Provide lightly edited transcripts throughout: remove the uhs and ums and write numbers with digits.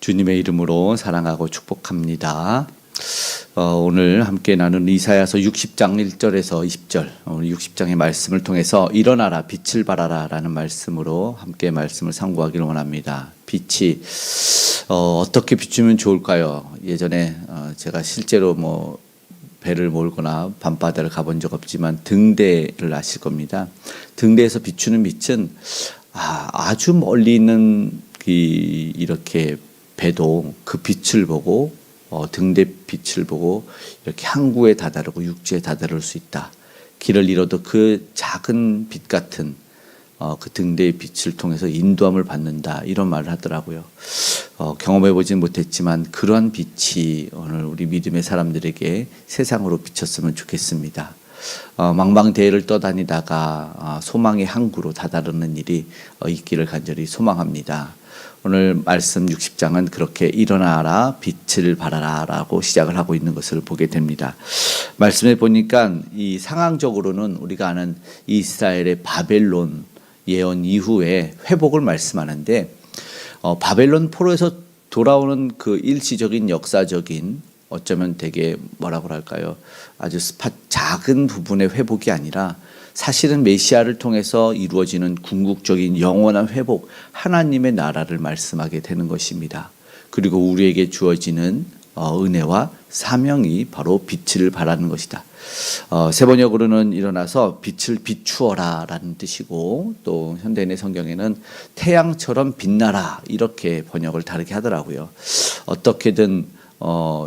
주님의 이름으로 사랑하고 축복합니다. 오늘 함께 나눈 이사야서 60장 1절에서 20절, 오늘 60장의 말씀을 통해서 일어나라 빛을 발하라 라는 말씀으로 함께 말씀을 상고하기를 원합니다. 빛이 어떻게 비추면 좋을까요? 예전에 제가 실제로 배를 몰거나 밤바다를 가본 적 없지만 등대를 아실 겁니다. 등대에서 비추는 빛은 아주 멀리 있는 이렇게 배도 그 빛을 보고 등대 빛을 보고 이렇게 항구에 다다르고 육지에 다다를 수 있다. 길을 잃어도 그 작은 빛 같은 그 등대의 빛을 통해서 인도함을 받는다. 이런 말을 하더라고요. 경험해 보진 못했지만 그러한 빛이 오늘 우리 믿음의 사람들에게 세상으로 비쳤으면 좋겠습니다. 망망대해를 떠다니다가 소망의 항구로 다다르는 일이 있기를 간절히 소망합니다. 오늘 말씀 60장은 그렇게 일어나라 빛을 발하라 라고 시작을 하고 있는 것을 보게 됩니다. 말씀에 보니까 이 상황적으로는 우리가 아는 이스라엘의 바벨론 예언 이후에 회복을 말씀하는데 바벨론 포로에서 돌아오는 그 일시적인 역사적인 어쩌면 되게 뭐라고 할까요? 아주 작은 부분의 회복이 아니라 사실은 메시아를 통해서 이루어지는 궁극적인 영원한 회복, 하나님의 나라를 말씀하게 되는 것입니다. 그리고 우리에게 주어지는 은혜와 사명이 바로 빛을 발하는 것이다. 세번역으로는 일어나서 빛을 비추어라 라는 뜻이고, 또 현대인의 성경에는 태양처럼 빛나라 이렇게 번역을 다르게 하더라고요. 어떻게든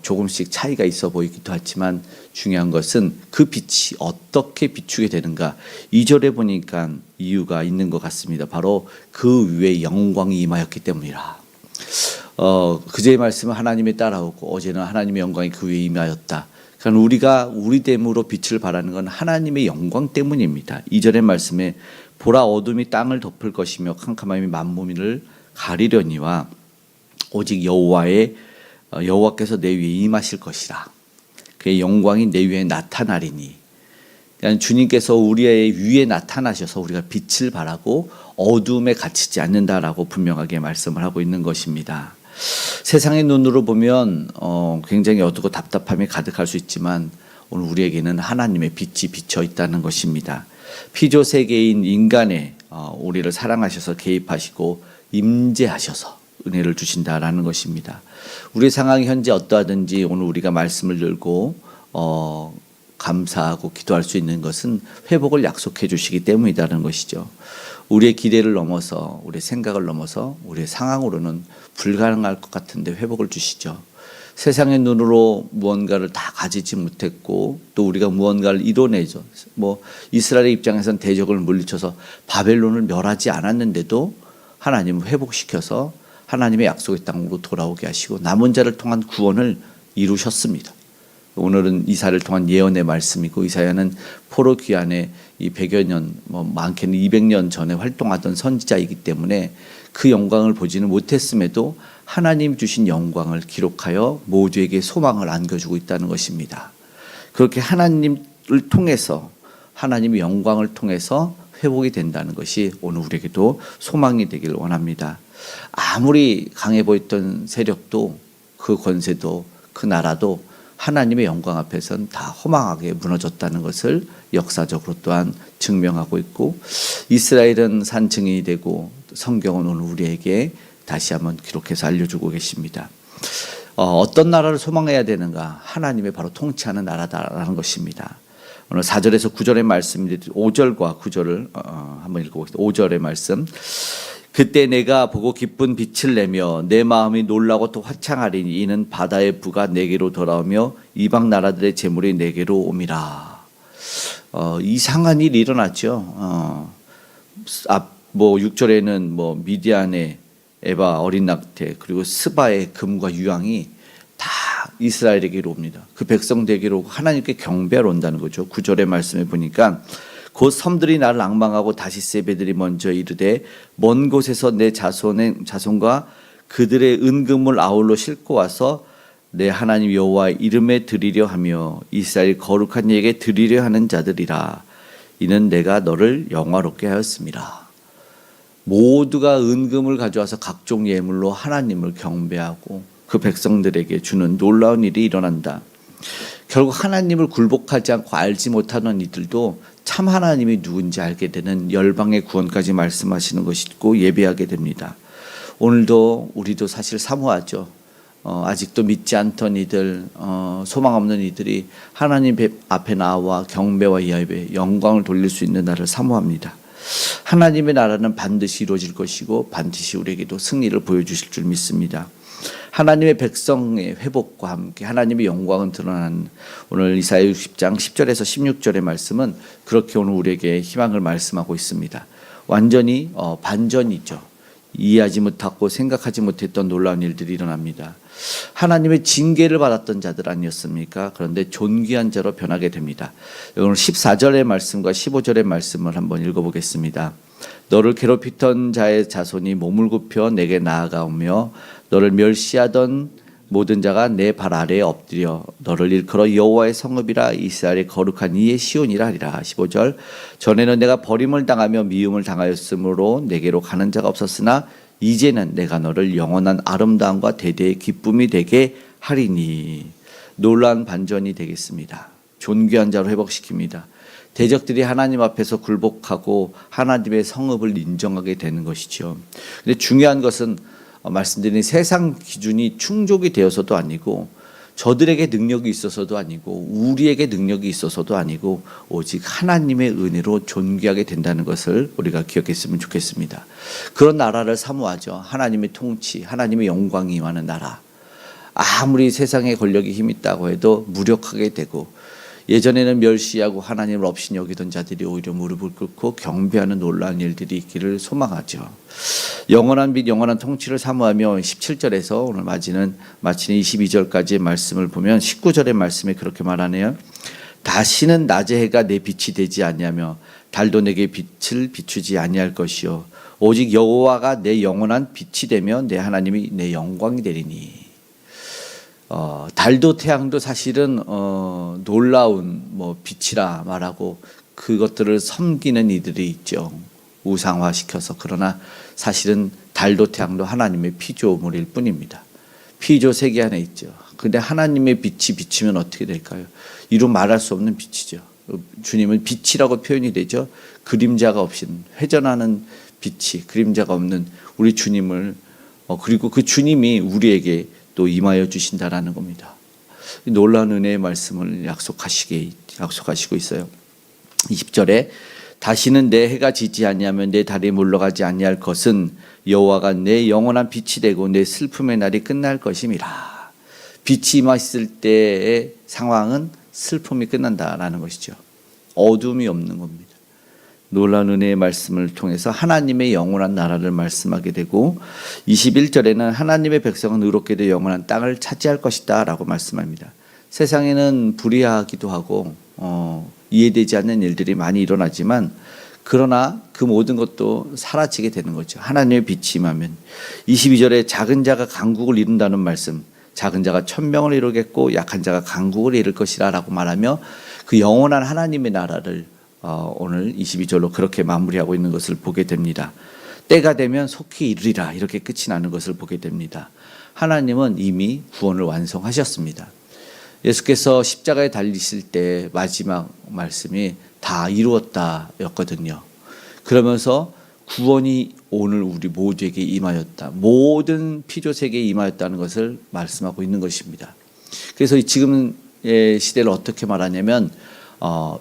조금씩 차이가 있어 보이기도 하지만 중요한 것은 그 빛이 어떻게 비추게 되는가. 2절에 보니까 이유가 있는 것 같습니다. 바로 그 위에 영광이 임하였기 때문이라. 그제의 말씀은 하나님이 따라오고 어제는 하나님의 영광이 그 위에 임하였다. 그러니까 우리가 우리됨으로 빛을 발하는 건 하나님의 영광 때문입니다. 2절의 말씀에 보라 어둠이 땅을 덮을 것이며 캄캄함이 만민을 가리려니와 오직 여호와께서 내 위에 임하실 것이라. 그의 영광이 내 위에 나타나리니. 그러니까 주님께서 우리의 위에 나타나셔서 우리가 빛을 발하고 어둠에 갇히지 않는다라고 분명하게 말씀을 하고 있는 것입니다. 세상의 눈으로 보면 굉장히 어둡고 답답함이 가득할 수 있지만 오늘 우리에게는 하나님의 빛이 비쳐 있다는 것입니다. 피조 세계인 인간의 우리를 사랑하셔서 개입하시고 임재하셔서 은혜를 주신다라는 것입니다. 우리의 상황이 현재 어떠하든지 오늘 우리가 말씀을 들고 감사하고 기도할 수 있는 것은 회복을 약속해 주시기 때문이라는 것이죠. 우리의 기대를 넘어서 우리의 생각을 넘어서 우리의 상황으로는 불가능할 것 같은데 회복을 주시죠. 세상의 눈으로 무언가를 다 가지지 못했고 또 우리가 무언가를 이뤄내죠. 이스라엘의 입장에서는 대적을 물리쳐서 바벨론을 멸하지 않았는데도 하나님은 회복시켜서 하나님의 약속의 땅으로 돌아오게 하시고 남은 자를 통한 구원을 이루셨습니다. 오늘은 이사를 통한 예언의 말씀이고, 이사야는 포로 귀환의 이 100여 년, 많게는 200년 전에 활동하던 선지자이기 때문에 그 영광을 보지는 못했음에도 하나님 주신 영광을 기록하여 모두에게 소망을 안겨주고 있다는 것입니다. 그렇게 하나님을 통해서, 하나님의 영광을 통해서 회복이 된다는 것이 오늘 우리에게도 소망이 되기를 원합니다. 아무리 강해 보였던 세력도 그 권세도 그 나라도 하나님의 영광 앞에서는 다 허망하게 무너졌다는 것을 역사적으로 또한 증명하고 있고, 이스라엘은 산증인이 되고 성경은 오늘 우리에게 다시 한번 기록해서 알려주고 계십니다. 어떤 나라를 소망해야 되는가? 하나님의 바로 통치하는 나라다라는 것입니다. 오늘 4절에서 9절의 말씀인데 5절과 9절을 한번 읽어보겠습니다. 5절의 말씀. 그때 내가 보고 기쁜 빛을 내며 내 마음이 놀라고 또 화창하리니 이는 바다의 부가 내게로 돌아오며 이방 나라들의 재물이 내게로 옴이라. 이상한 일이 일어났죠. 6절에는 미디안의 에바 어린 낙태 그리고 스바의 금과 유황이 다 이스라엘에게로 옵니다. 그 백성들에게로 오고 하나님께 경배하러 온다는 거죠. 9절의 말씀에 보니까 곧 섬들이 나를 앙망하고 다시스의 배들이 먼저 이르되 먼 곳에서 내 자손과 그들의 은금을 아울러 싣고 와서 내 하나님 여호와의 이름에 드리려 하며 이스라엘 거룩한 이에게 드리려 하는 자들이라. 이는 내가 너를 영화롭게 하였습니다. 모두가 은금을 가져와서 각종 예물로 하나님을 경배하고 그 백성들에게 주는 놀라운 일이 일어난다. 결국 하나님을 굴복하지 않고 알지 못하는 이들도 참 하나님이 누군지 알게 되는 열방의 구원까지 말씀하시는 것이고 예배하게 됩니다. 오늘도 우리도 사실 사모하죠. 아직도 믿지 않던 이들, 소망 없는 이들이 하나님 앞에 나와 경배와 예배, 영광을 돌릴 수 있는 날을 사모합니다. 하나님의 나라는 반드시 이루어질 것이고 반드시 우리에게도 승리를 보여주실 줄 믿습니다. 하나님의 백성의 회복과 함께 하나님의 영광은 드러나는 오늘 이사야 60장 10절에서 16절의 말씀은 그렇게 오늘 우리에게 희망을 말씀하고 있습니다. 완전히 반전이죠. 이해하지 못하고 생각하지 못했던 놀라운 일들이 일어납니다. 하나님의 징계를 받았던 자들 아니었습니까? 그런데 존귀한 자로 변하게 됩니다. 오늘 14절의 말씀과 15절의 말씀을 한번 읽어보겠습니다. 너를 괴롭히던 자의 자손이 몸을 굽혀 내게 나아가오며 너를 멸시하던 모든 자가 내 발 아래에 엎드려 너를 일컬어 여호와의 성읍이라 이스라엘의 거룩한 이의 시온이라 하리라. 15절 전에는 내가 버림을 당하며 미움을 당하였으므로 내게로 가는 자가 없었으나 이제는 내가 너를 영원한 아름다움과 대대의 기쁨이 되게 하리니. 놀라운 반전이 되겠습니다. 존귀한 자로 회복시킵니다. 대적들이 하나님 앞에서 굴복하고 하나님의 성읍을 인정하게 되는 것이죠. 근데 중요한 것은 말씀드린 세상 기준이 충족이 되어서도 아니고 저들에게 능력이 있어서도 아니고 우리에게 능력이 있어서도 아니고 오직 하나님의 은혜로 존귀하게 된다는 것을 우리가 기억했으면 좋겠습니다. 그런 나라를 사모하죠. 하나님의 통치, 하나님의 영광이 임하는 나라. 아무리 세상에 권력이 힘 있다고 해도 무력하게 되고 예전에는 멸시하고 하나님을 없이 여기던 자들이 오히려 무릎을 꿇고 경배하는 놀라운 일들이 있기를 소망하죠. 영원한 빛 영원한 통치를 사모하며 17절에서 오늘 마치는 22절까지의 말씀을 보면 19절의 말씀에 그렇게 말하네요. 다시는 낮의 해가 내 빛이 되지 아니하며 달도 내게 빛을 비추지 아니할 것이요 오직 여호와가 내 영원한 빛이 되며 내 하나님이 내 영광이 되리니. 달도 태양도 사실은 놀라운 빛이라 말하고 그것들을 섬기는 이들이 있죠. 우상화시켜서. 그러나 사실은 달도 태양도 하나님의 피조물일 뿐입니다. 피조 세계 안에 있죠. 근데 하나님의 빛이 비치면 어떻게 될까요? 이루 말할 수 없는 빛이죠. 주님은 빛이라고 표현이 되죠. 그림자가 없인 회전하는 빛이 그림자가 없는 우리 주님을 그리고 그 주님이 우리에게 또 임하여 주신다라는 겁니다. 놀라운 은혜의 말씀을 약속하시고 있어요. 20절에 다시는 내 해가 지지 아니하면 내 달이 물러가지 아니할 것은 여호와가 내 영원한 빛이 되고 내 슬픔의 날이 끝날 것임이라. 빛이 임했을 때의 상황은 슬픔이 끝난다라는 것이죠. 어둠이 없는 겁니다. 놀라운 은혜의 말씀을 통해서 하나님의 영원한 나라를 말씀하게 되고 21절에는 하나님의 백성은 의롭게도 영원한 땅을 차지할 것이다 라고 말씀합니다. 세상에는 불의하기도 하고 이해되지 않는 일들이 많이 일어나지만 그러나 그 모든 것도 사라지게 되는 거죠. 하나님의 빛이 임하면. 22절에 작은 자가 강국을 이룬다는 말씀, 작은 자가 천명을 이루겠고 약한 자가 강국을 이룰 것이라 라고 말하며 그 영원한 하나님의 나라를 오늘 22절로 그렇게 마무리하고 있는 것을 보게 됩니다. 때가 되면 속히 이르리라 이렇게 끝이 나는 것을 보게 됩니다. 하나님은 이미 구원을 완성하셨습니다. 예수께서 십자가에 달리실 때 마지막 말씀이 다 이루었다 였거든요. 그러면서 구원이 오늘 우리 모두에게 임하였다. 모든 피조세계에 임하였다는 것을 말씀하고 있는 것입니다. 그래서 지금의 시대를 어떻게 말하냐면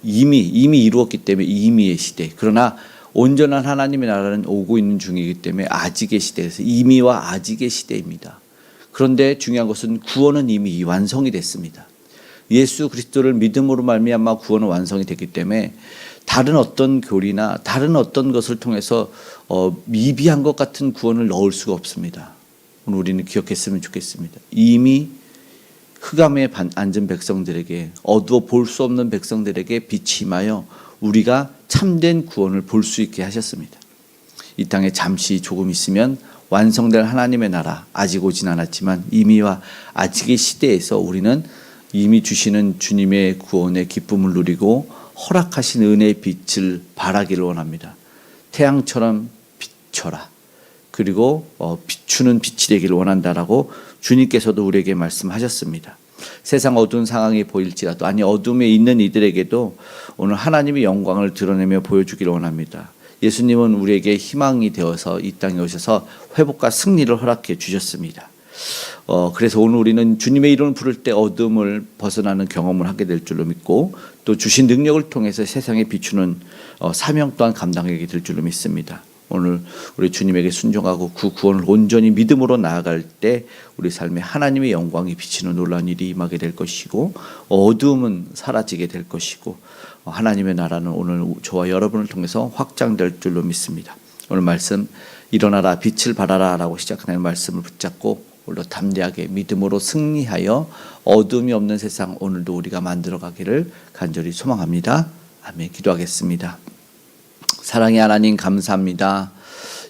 이미 이루었기 때문에 이미의 시대. 그러나 온전한 하나님의 나라는 오고 있는 중이기 때문에 아직의 시대에서 이미와 아직의 시대입니다. 그런데 중요한 것은 구원은 이미 완성이 됐습니다. 예수 그리스도를 믿음으로 말미암아 구원은 완성이 됐기 때문에 다른 어떤 교리나 다른 어떤 것을 통해서 미비한 것 같은 구원을 넣을 수가 없습니다. 오늘 우리는 기억했으면 좋겠습니다. 이미 흑암에 앉은 백성들에게 어두워 볼 수 없는 백성들에게 빛이 임하여 우리가 참된 구원을 볼 수 있게 하셨습니다. 이 땅에 잠시 조금 있으면 완성될 하나님의 나라 아직 오진 않았지만 이미와 아직의 시대에서 우리는 이미 주시는 주님의 구원의 기쁨을 누리고 허락하신 은혜의 빛을 발하기를 원합니다. 태양처럼 비춰라. 그리고 비추는 빛이 되기를 원한다라고 주님께서도 우리에게 말씀하셨습니다. 세상 어두운 상황이 보일지라도, 아니 어둠에 있는 이들에게도 오늘 하나님의 영광을 드러내며 보여주기를 원합니다. 예수님은 우리에게 희망이 되어서 이 땅에 오셔서 회복과 승리를 허락해 주셨습니다. 그래서 오늘 우리는 주님의 이름을 부를 때 어둠을 벗어나는 경험을 하게 될 줄로 믿고, 또 주신 능력을 통해서 세상에 비추는 사명 또한 감당하게 될 줄로 믿습니다. 오늘 우리 주님에게 순종하고 그 구원을 온전히 믿음으로 나아갈 때 우리 삶에 하나님의 영광이 비치는 놀라운 일이 임하게 될 것이고, 어둠은 사라지게 될 것이고, 하나님의 나라는 오늘 저와 여러분을 통해서 확장될 줄로 믿습니다. 오늘 말씀 일어나라 빛을 발하라 라고 시작하는 말씀을 붙잡고 오늘도 담대하게 믿음으로 승리하여 어둠이 없는 세상 오늘도 우리가 만들어가기를 간절히 소망합니다. 아멘. 기도하겠습니다. 사랑의 하나님 감사합니다.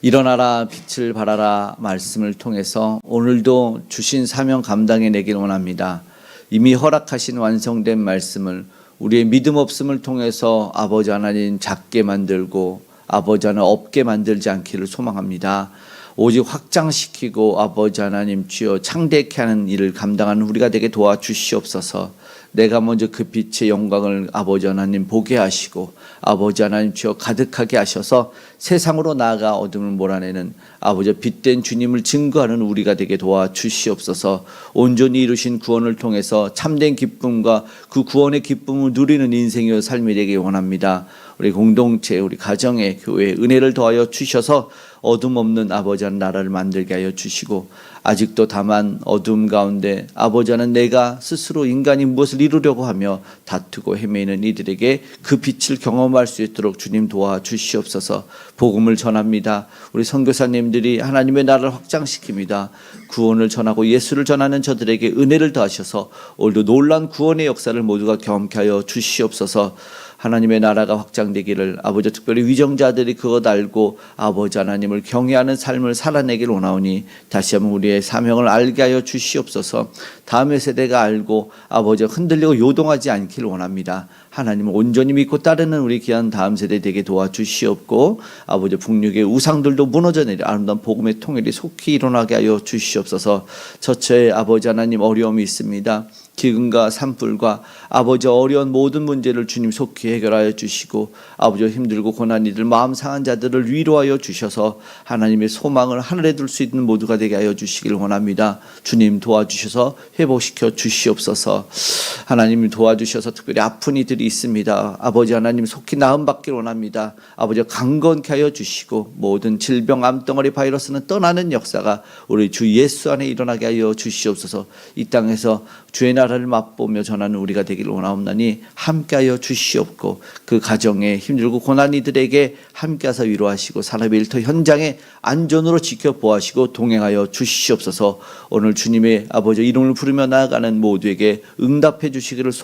일어나라 빛을 발하라 말씀을 통해서 오늘도 주신 사명 감당해내길 원합니다. 이미 허락하신 완성된 말씀을 우리의 믿음 없음을 통해서 아버지 하나님 작게 만들고 아버지 하나님 없게 만들지 않기를 소망합니다. 오직 확장시키고 아버지 하나님 주여 창대케 하는 일을 감당하는 우리가 되게 도와주시옵소서. 내가 먼저 그 빛의 영광을 아버지 하나님 보게 하시고 아버지 하나님 주여 가득하게 하셔서 세상으로 나아가 어둠을 몰아내는 아버지 빛된 주님을 증거하는 우리가 되게 도와주시옵소서. 온전히 이루신 구원을 통해서 참된 기쁨과 그 구원의 기쁨을 누리는 인생이요 삶이 되길 원합니다. 우리 공동체, 우리 가정에 교회에 은혜를 더하여 주셔서 어둠 없는 아버지 하나님 나라를 만들게 하여 주시고, 아직도 다만 어둠 가운데 아버지 하나님 내가 스스로 인간이 무엇을 이루려고 하며 다투고 헤매이는 이들에게 그 빛을 경험할 수 있도록 주님 도와주시옵소서. 복음을 전합니다. 우리 선교사님들이 하나님의 나라를 확장시킵니다. 구원을 전하고 예수를 전하는 저들에게 은혜를 더하셔서 오늘도 놀라운 구원의 역사를 모두가 경험케 하여 주시옵소서. 하나님의 나라가 확장되기를 아버지 특별히 위정자들이 그것 알고 아버지 하나님을 경외하는 삶을 살아내기를 원하오니 다시 한번 우리의 사명을 알게 하여 주시옵소서. 다음의 세대가 알고 아버지가 흔들리고 요동하지 않기를 원합니다. 하나님을 온전히 믿고 따르는 우리 귀한 다음 세대 되게 도와주시옵고 아버지 북녘의 우상들도 무너져 내려 아름다운 복음의 통일이 속히 일어나게 하여 주시옵소서. 처처에 아버지 하나님 어려움이 있습니다. 기근과 산불과 아버지 어려운 모든 문제를 주님 속히 해결하여 주시고 아버지 힘들고 고난이들 마음 상한 자들을 위로하여 주셔서 하나님의 소망을 하늘에 둘 수 있는 모두가 되게 하여 주시기를 원합니다. 주님 도와주셔서 회복시켜 주시옵소서. 하나님 도와주셔서 특별히 아픈 이들이 있습니다. 아버지 하나님 속히 나음 받기를 원합니다. 아버지 강건케 하여 주시고 모든 질병 암덩어리 바이러스는 떠나는 역사가 우리 주 예수 안에 일어나게 하여 주시옵소서. 이 땅에서 주의 나라를 맛보며 전하는 우리가 되기를 원하옵나니 함께하여 주시옵고 그 가정에 힘들고 고난 이들에게 함께하사 위로하시고 산업의 일터 현장에 안전으로 지켜보아시고 동행하여 주시옵소서. 오늘 주님의 아버지 이름을 부르며 나아가는 모두에게 응답해 주시기를